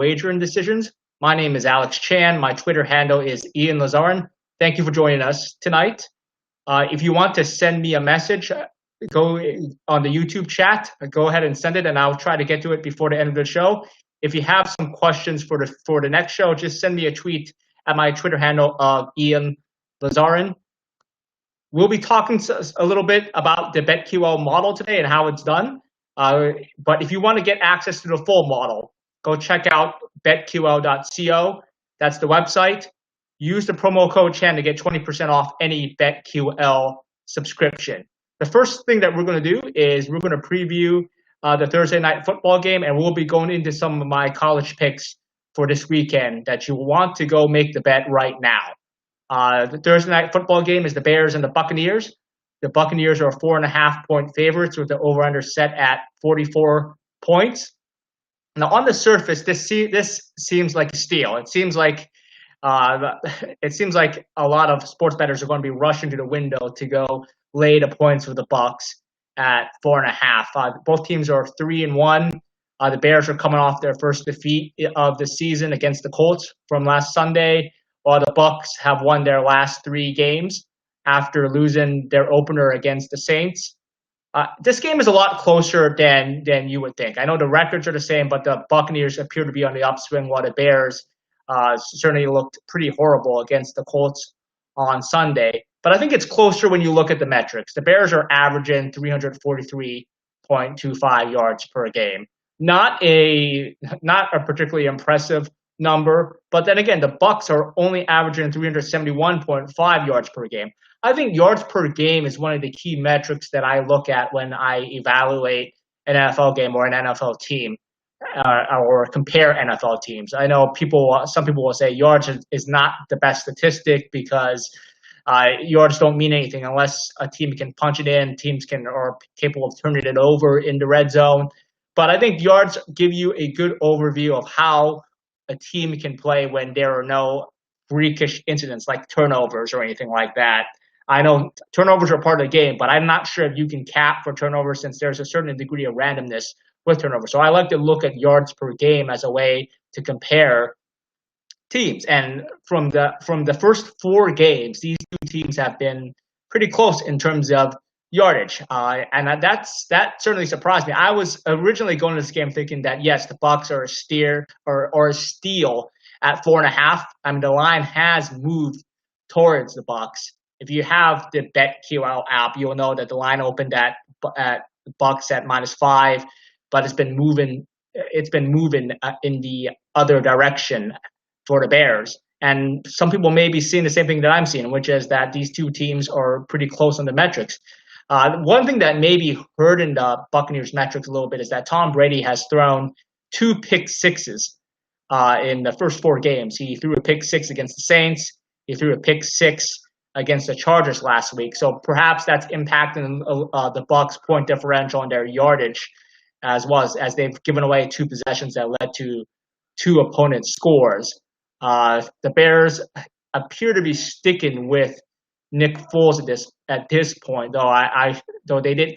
wagering decisions. My name is Alex Chan. My Twitter handle is Ian Lazarin. Thank you for joining us tonight. If you want to send me a message, go on the YouTube chat. Go ahead and send it, and I'll try to get to it before the end of the show. If you have some questions for the next show, just send me a tweet at my Twitter handle of Ian Lazarin. We'll be talking a little bit about the BetQL model today and how it's done. But if you want to get access to the full model, go check out betql.co. That's the website. Use the promo code CHAN to get 20% off any BetQL subscription. The first thing that we're going to do is we're going to preview the Thursday night football game, and we'll be going into some of my college picks for this weekend that you want to go make the bet right now. The Thursday night football game is the Bears and the Buccaneers. The Buccaneers are 4.5-point favorites with the over/under set at 44 points. Now, on the surface, this seems like a steal. It seems like a lot of sports bettors are going to be rushing to the window to go lay the points with the Bucs at 4.5. Both teams are 3-1. The Bears are coming off their first defeat of the season against the Colts from last Sunday, while the Bucs have won their last 3 games after losing their opener against the Saints. This game is a lot closer than you would think. I know the records are the same, but the Buccaneers appear to be on the upswing, while the Bears certainly looked pretty horrible against the Colts on Sunday. But I think it's closer when you look at the metrics. The Bears are averaging 343.25 yards per game. Not a particularly impressive number, but then again, the Bucs are only averaging 371.5 yards per game. I think yards per game is one of the key metrics that I look at when I evaluate an NFL game or an NFL team or compare NFL teams. I know some people will say yards is not the best statistic because yards don't mean anything unless a team can punch it in, teams are capable of turning it over in the red zone. But I think yards give you a good overview of how a team can play when there are no freakish incidents like turnovers or anything like that. I know turnovers are part of the game, but I'm not sure if you can cap for turnovers since there's a certain degree of randomness with turnovers. So I like to look at yards per game as a way to compare teams. And from the first 4 games, these 2 teams have been pretty close in terms of yardage, and that certainly surprised me. I was originally going to this game thinking that yes, the Bucs are a steer or a steal at 4.5. I mean, the line has moved towards the Bucs. If you have the BetQL app, you'll know that the line opened at Bucs at -5, but it's been moving in the other direction for the Bears. And some people may be seeing the same thing that I'm seeing, which is that these 2 teams are pretty close on the metrics. One thing that may be hurting the Buccaneers metrics a little bit is that Tom Brady has thrown 2 pick sixes in the first 4 games. He threw a pick 6 against the Saints. He threw a pick 6 against the Chargers last week. So perhaps that's impacting the Bucs' point differential and their yardage, as well as they've given away 2 possessions that led to 2 opponent scores. The Bears appear to be sticking with Nick Foles at this point, though they did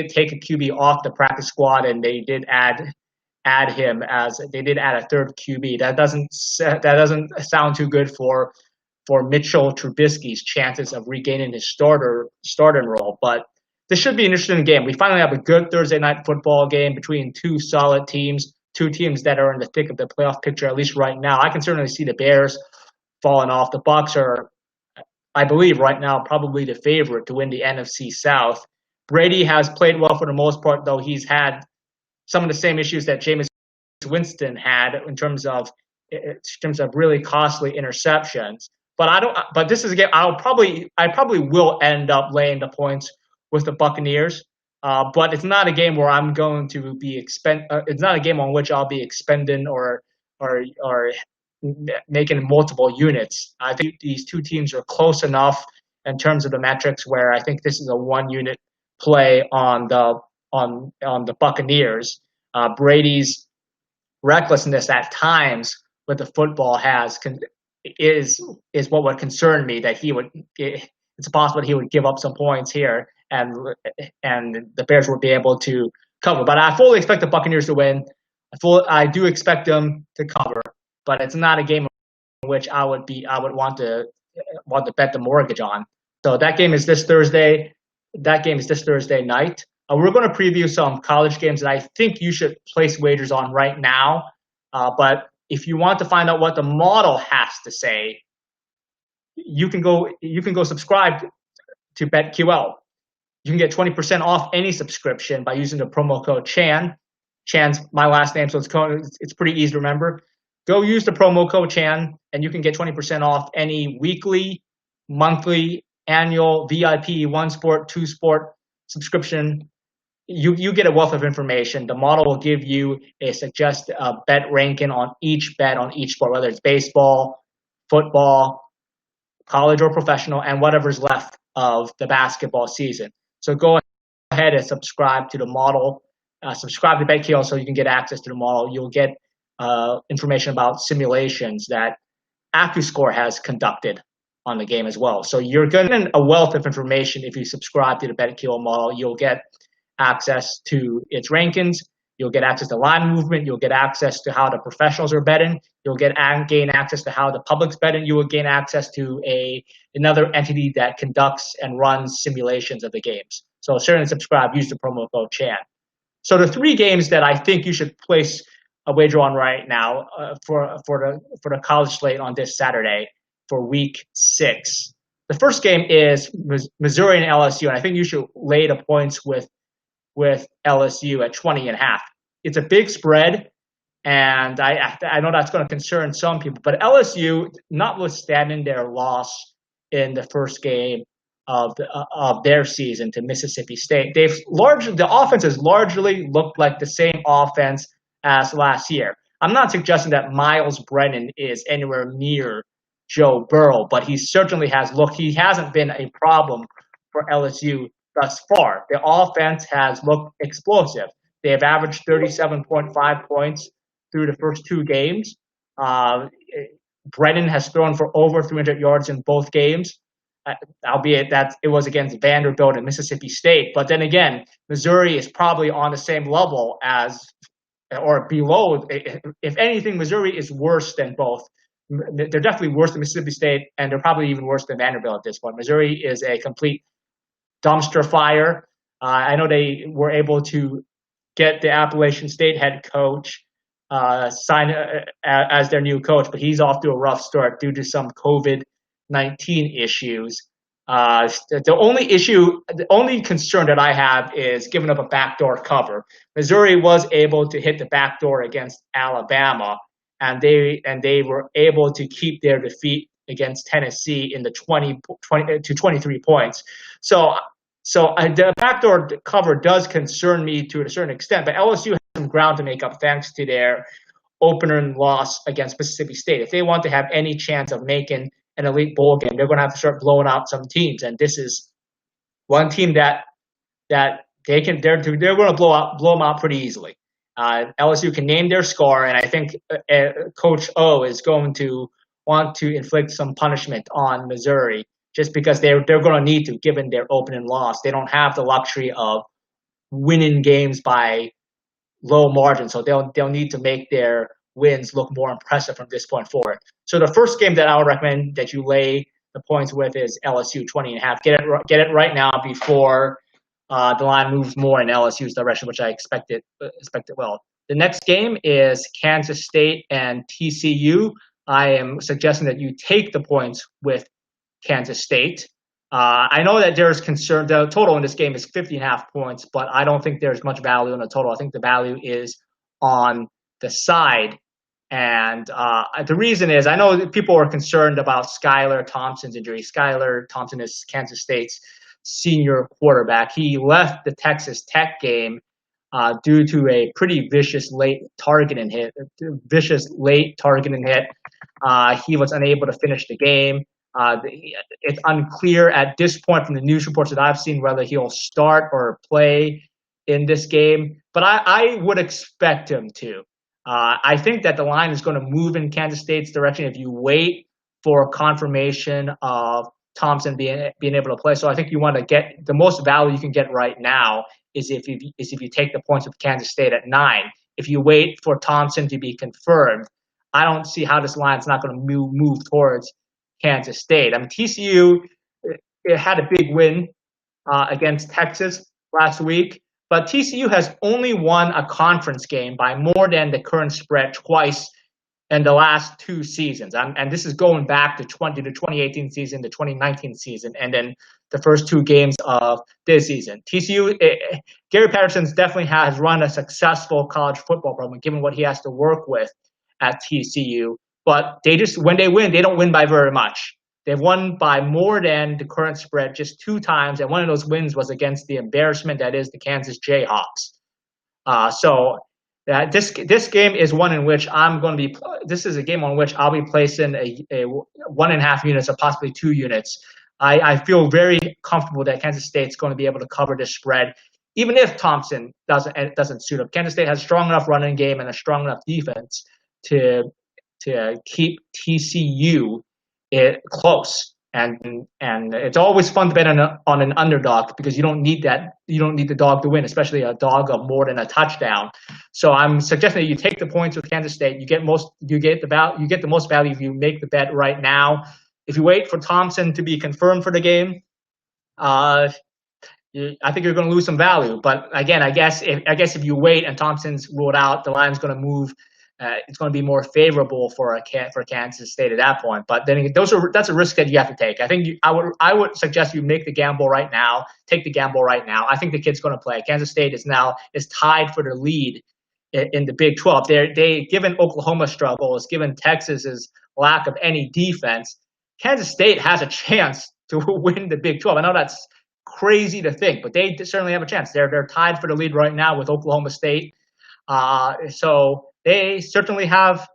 take a QB off the practice squad, and they did add a 3rd QB. That doesn't sound too good for Mitchell Trubisky's chances of regaining his starting role. But this should be an interesting game. We finally have a good Thursday night football game between 2 solid teams, 2 teams that are in the thick of the playoff picture, at least right now. I can certainly see the Bears falling off. The Bucs are, I believe, right now probably the favorite to win the NFC South. Brady has played well for the most part, though he's had some of the same issues that Jameis Winston had in terms of really costly interceptions. But this is a game I probably will end up laying the points with the Buccaneers. But it's not a game where I'm going to be it's not a game on which I'll be expending or making multiple units. I think these 2 teams are close enough in terms of the metrics where I think this is a 1-unit play on the Buccaneers. Brady's recklessness at times with the football is what would concern me, that it's possible he would give up some points here and the Bears would be able to cover. But I fully expect the Buccaneers to win. I do expect them to cover, but it's not a game in which I would want to bet the mortgage on. So that game is this Thursday. That game is this Thursday night. We're going to preview some college games that I think you should place wagers on right now. But if you want to find out what the model has to say, you can go subscribe to BetQL. You can get 20% off any subscription by using the promo code Chan. Chan's my last name, so it's pretty easy to remember. Go use the promo code Chan, and you can get 20% off any weekly, monthly, annual, VIP, one sport, two sport subscription. You get a wealth of information. The model will give you a suggested bet ranking on each bet on each sport, whether it's baseball, football, college or professional, and whatever's left of the basketball season. So go ahead and subscribe to the model. Subscribe to BetQL so you can get access to the model. You'll get information about simulations that AccuScore has conducted on the game as well. So you're getting a wealth of information if you subscribe to the BetQL model. You'll get access to its rankings. You'll get access to line movement. You'll get access to how the professionals are betting. You'll gain access to how the public's betting. You will gain access to another entity that conducts and runs simulations of the games. So certainly subscribe. Use the promo code Chan. So the three games that I think you should place a wager on right now for the college slate on this Saturday for Week 6. The first game is Missouri and LSU, and I think you should lay the points with LSU at 20.5. It's a big spread, and I know that's going to concern some people. But LSU, notwithstanding their loss in the first game of their season to Mississippi State, the offense has largely looked like the same offense as last year. I'm not suggesting that Miles Brennan is anywhere near Joe Burrow, but he certainly has looked. He hasn't been a problem for LSU thus far. The offense has looked explosive. They have averaged 37.5 points through the first two games. Brennan has thrown for over 300 yards in both games, albeit that it was against Vanderbilt and Mississippi State. But then again, Missouri is probably on the same level as or below. If anything, Missouri is worse than both. They're definitely worse than Mississippi State, and they're probably even worse than Vanderbilt at this point. Missouri is a complete dumpster fire. I know they were able to get the Appalachian State head coach signed as their new coach, but he's off to a rough start due to some COVID-19 issues. The only concern that I have is giving up a backdoor cover. Missouri was able to hit the backdoor against Alabama, and they were able to keep their defeat against Tennessee in the 20 to 23 points. So the backdoor cover does concern me to a certain extent, but LSU has some ground to make up thanks to their opener loss against Mississippi State. If they want to have any chance of making an elite bowl game, they're going to have to start blowing out some teams, and this is one team that they're going to blow them out pretty easily. LSU can name their score, and I think Coach O is going to want to inflict some punishment on Missouri just because they're going to need to, given their opening loss. They don't have the luxury of winning games by low margin, so they'll need to make their wins look more impressive from this point forward. So the first game that I would recommend that you lay the points with is LSU 20.5. Get it right now before the line moves more in LSU's direction, which I expect it will. The next game is Kansas State and TCU. I am suggesting that you take the points with Kansas State. I know that there's concern. The total in this game is 50.5 points, but I don't think there's much value in the total. I think the value is on the side. And the reason is I know that people are concerned about Skylar Thompson's injury. Skylar Thompson is Kansas State's senior quarterback. He left the Texas Tech game due to a pretty vicious late targeting hit. He was unable to finish the game. It's unclear at this point from the news reports that I've seen whether he'll start or play in this game, but I would expect him to. I think that the line is going to move in Kansas State's direction if you wait for confirmation of Thompson being able to play. So I think you want to get the most value you can get right now is if you take the points with Kansas State at 9. if you wait for Thompson to be confirmed, I don't see how this line's not going to move towards Kansas State. I mean, TCU it had a big win against Texas last week, but TCU has only won a conference game by more than the current spread twice in the last two seasons. And this is going back to the 2018 season, the 2019 season, and then the first two games of this season. TCU, Gary Patterson's definitely has run a successful college football program, given what he has to work with at TCU. But when they win, they don't win by very much. They've won by more than the current spread just two times, and one of those wins was against the embarrassment that is the Kansas Jayhawks. This game is one in which I'm going to be. This is a game on which I'll be placing a 1.5 units or possibly 2 units. I feel very comfortable that Kansas State's going to be able to cover this spread, even if Thompson doesn't suit up. Kansas State has a strong enough running game and a strong enough defense to keep TCU close. And it's always fun to bet on an underdog because you don't need that. You don't need the dog to win, especially a dog of more than a touchdown. So I'm suggesting that you take the points with Kansas State. You get the most value if you make the bet right now. If you wait for Thompson to be confirmed for the game, I think you're going to lose some value. But again, I guess if you wait and Thompson's ruled out, the line's going to move. It's going to be more favorable for Kansas State at that point. But then that's a risk that you have to take. I think I would suggest you make the gamble right now. Take the gamble right now. I think the kid's going to play. Kansas State is tied for the lead in the Big 12. They given Oklahoma's struggles, given Texas's lack of any defense, Kansas State has a chance to win the Big 12. I know that's crazy to think, but they certainly have a chance. They're tied for the lead right now with Oklahoma State. So they certainly have.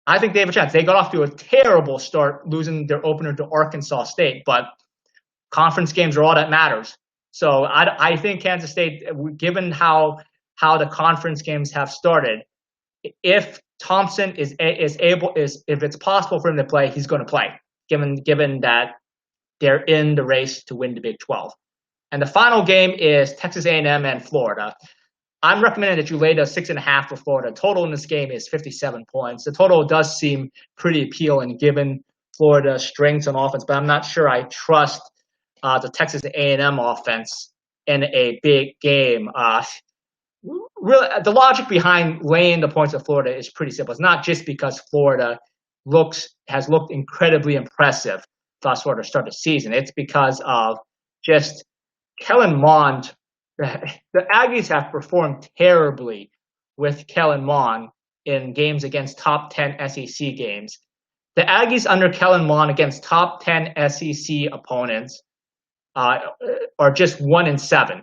I think they have a chance. They got off to a terrible start, losing their opener to Arkansas State, but conference games are all that matters. So I think Kansas State, given how the conference games have started, if Thompson if it's possible for him to play, he's going to play. Given that they're in the race to win the Big 12, and the final game is Texas A&M and Florida. I'm recommending that you lay the 6.5 for Florida. Total in this game is 57 points. The total does seem pretty appealing given Florida's strengths on offense, but I'm not sure I trust the Texas A&M offense in a big game. Really, the logic behind laying the points of Florida is pretty simple. It's not just because Florida has looked incredibly impressive thus far to start the season. It's because of just Kellen Mond. The Aggies have performed terribly with Kellen Mond in games against top 10 SEC games. The Aggies under Kellen Mond against top 10 SEC opponents are just 1-7.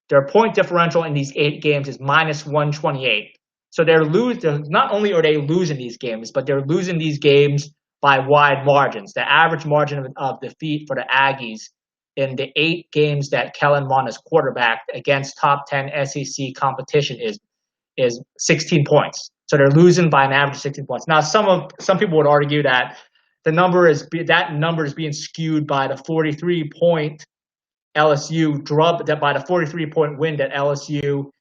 Their point differential in these 8 games is -128. So not only are they losing these games, but they're losing these games by wide margins. The average margin of defeat for the Aggies in the 8 games that Kellen Mond has quarterbacked against top 10 SEC competition is 16 points. So they're losing by an average of 16 points. Now, some people would argue that that number is being skewed by the 43-point LSU drop, that by the 43-point win that LSU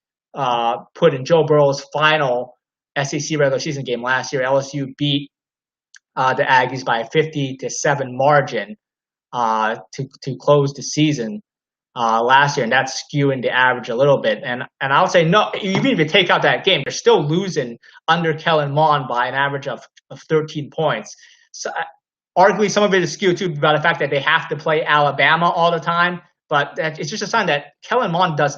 put in Joe Burrow's final SEC regular season game last year. LSU beat the Aggies by a 50-7 margin to close the season last year, and that's skewing the average a little bit. And I would say no, even if you take out that game, they're still losing under Kellen Mond by an average of 13 points. So arguably, some of it is skewed too by the fact that they have to play Alabama all the time. But it's just a sign that Kellen Mond does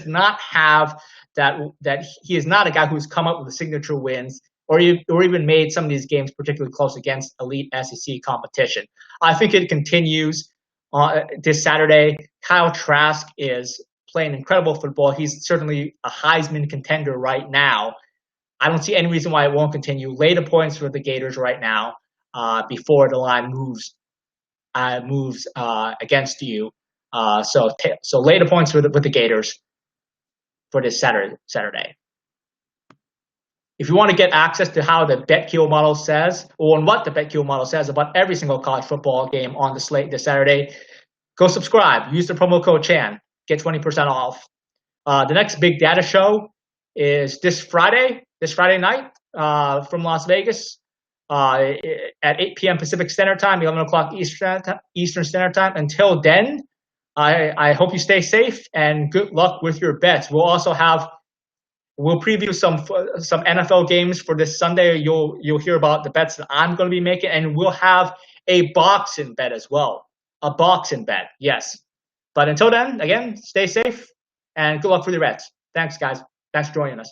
not have that he is not a guy who's come up with the signature wins or even made some of these games particularly close against elite SEC competition. I think it continues this Saturday. Kyle Trask is playing incredible football. He's certainly a Heisman contender right now. I don't see any reason why it won't continue. Lay the points for the Gators right now before the line moves against you. So lay the points with the Gators for this Saturday. If you want to get access to how the BetQL model says, or what the BetQL model says about every single college football game on the slate this Saturday, go subscribe. Use the promo code CHAN. Get 20% off. The next big data show is this Friday night from Las Vegas at 8 p.m. Pacific Standard Time, 11 o'clock Eastern Standard Time. Until then, I hope you stay safe and good luck with your bets. We'll preview some NFL games for this Sunday. You'll hear about the bets that I'm going to be making, and we'll have a boxing bet as well. A boxing bet, yes. But until then, again, stay safe and good luck for your bets. Thanks, guys. Thanks for joining us.